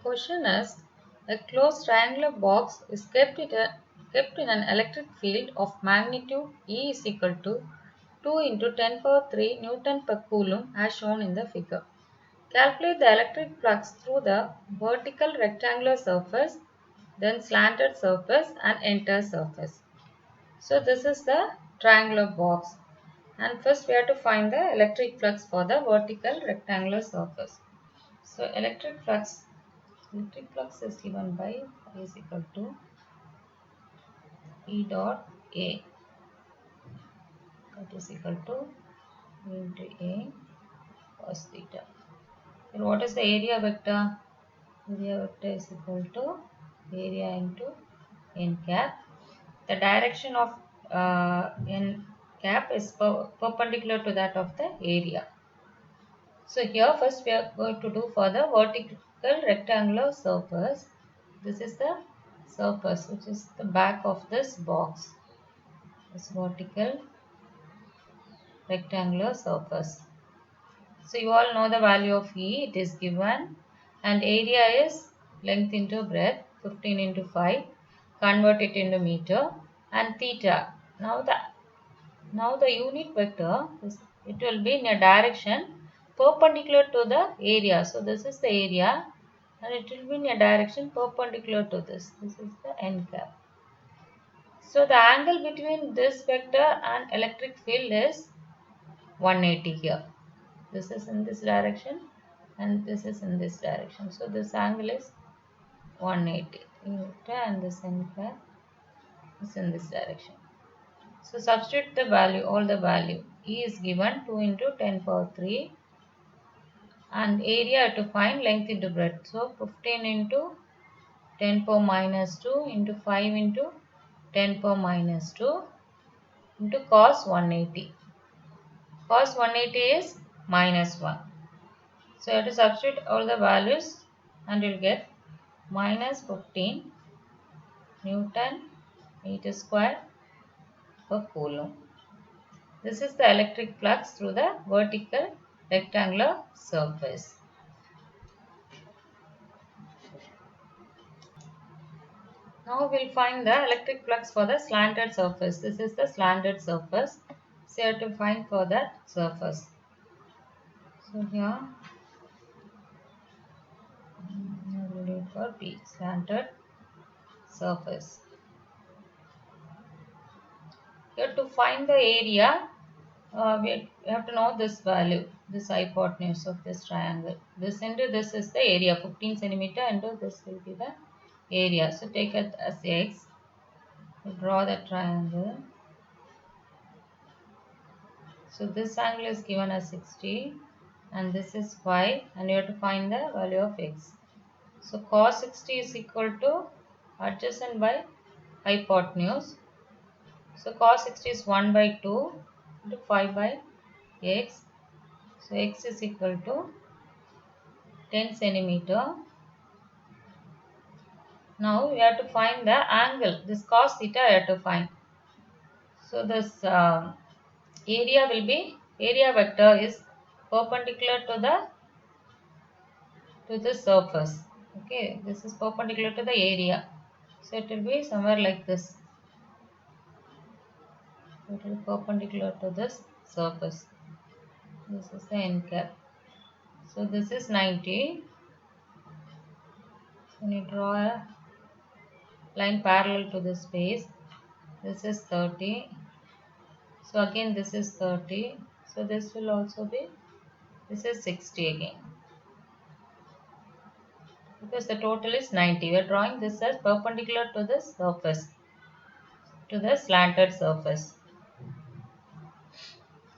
question is, a closed triangular box is kept in an electric field of magnitude E is equal to 2 into 10 power 3 Newton per Coulomb as shown in the figure. Calculate the electric flux through the vertical rectangular surface, then slanted surface and entire surface. So this is the triangular box, and first we have to find the electric flux for the vertical rectangular surface. So electric flux is given by phi is equal to E dot A, that is equal to E into A cos theta. And what is the area vector? Area vector is equal to area into n cap. The direction of n cap is perpendicular to that of the area. So here first we are going to do for the vertical rectangular surface. This is the surface which is the back of this box. This vertical rectangular surface. So you all know the value of E, it is given, and area is length into breadth 15 into 5, convert it into meter, and theta. Now the unit vector is, it will be in a direction perpendicular to the area. So this is the area and it will be in a direction perpendicular to this. This is the n cap. So the angle between this vector and electric field is 180 here. This is in this direction and this is in this direction. So this angle is 180 and this n cap is in this direction. So substitute the value, all the value. E is given 2 into 10 power 3 and area to find length into breadth. So 15 into 10 power minus 2 into 5 into 10 power minus 2 into cos 180. Cos 180 is minus 1. So you have to substitute all the values and you will get minus 15 Newton meter square per Coulomb. This is the electric flux through the vertical rectangular surface. Now we will find the electric flux for the slanted surface. This is the slanted surface. So you have to find for that surface. So here I will do for P, slanted surface. Here to find the area, we have to know this value, this hypotenuse of this triangle. This into this is the area, 15 centimeter into this will be the area. So take it as x. We draw the triangle. So this angle is given as 60 and this is 5 and you have to find the value of x. So cos 60 is equal to adjacent by hypotenuse. So cos 60 is 1 by 2 into 5 by x. So x is equal to 10 centimeter. Now we have to find the angle. This cos theta we have to find. So this area will be, area vector is perpendicular to the surface. Okay, this is perpendicular to the area. So it will be somewhere like this. It will be perpendicular to this surface. This is the n cap. So this is 90. When you draw a line parallel to this base, this is 30. So again this is 30. So this will also be, this is 60 again. Because the total is 90. We are drawing this as perpendicular to the surface, to the slanted surface.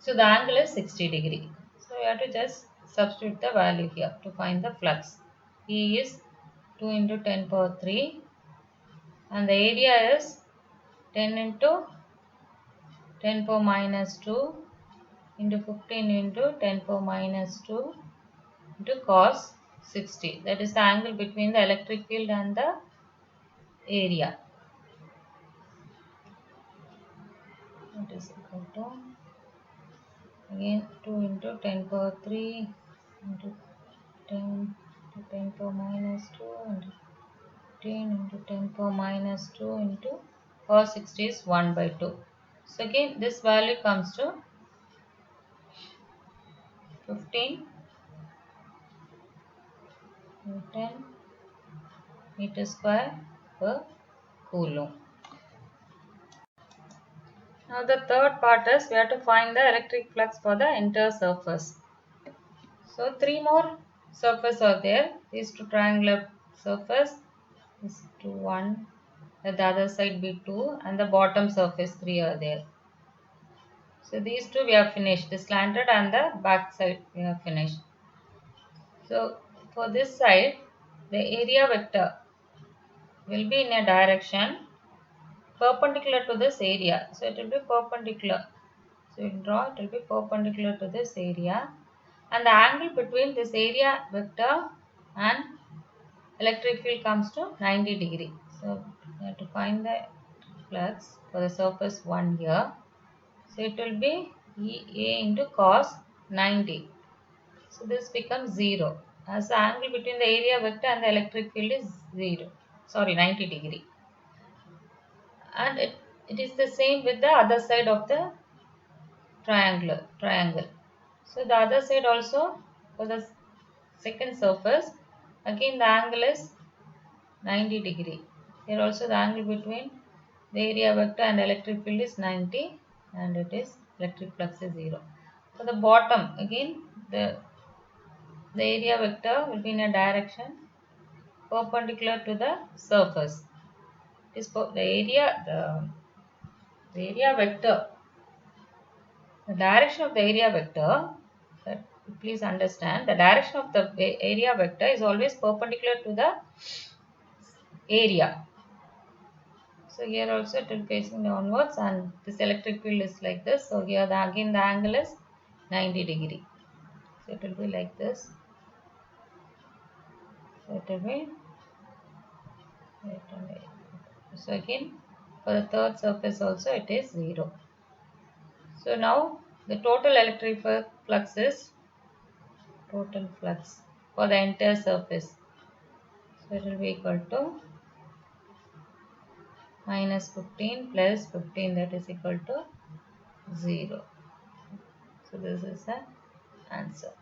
So the angle is 60 degree. So we have to just substitute the value here to find the flux. E is 2 into 10 power 3 and the area is 10 into 10 power minus 2 into 15 into 10 power minus 2 into cos 60. That is the angle between the electric field and the area. That is equal to, again 2 into 10 power 3 into 10 into 10 power minus 2 into 15 into 10 power minus 2 into power 60 is 1 by 2. So again this value comes to 15 Newton meter square per coulomb. Now the third part is we have to find the electric flux for the entire surface. So three more surfaces are there. These two triangular surface, this two one, at the other side be 2, and the bottom surface 3 are there. So these two we have finished, the slanted and the back side we have finished. So for this side, the area vector will be in a direction perpendicular to this area. So it will be perpendicular. So in draw it will be perpendicular to this area, and the angle between this area vector and electric field comes to 90 degree. So we have to find the flux for the surface 1 here. So it will be EA into cos 90. So this becomes 0 as the angle between the area vector and the electric field is 90 degree. And it is the same with the other side of the triangle. So the other side also for the second surface, again the angle is 90 degree. Here also the angle between the area vector and electric field is 90, and it is electric flux is 0. For the bottom again the area vector will be in a direction perpendicular to the surface. It is the area vector, the direction of the area vector, please understand, the direction of the area vector is always perpendicular to the area. So here also it will facing downwards, and this electric field is like this. So here again the angle is 90 degree. So it will be like this. So it will be so again for the third surface also it is 0. So now the total electric flux is total flux for the entire surface. So it will be equal to minus 15 plus 15, that is equal to 0. So this is the answer.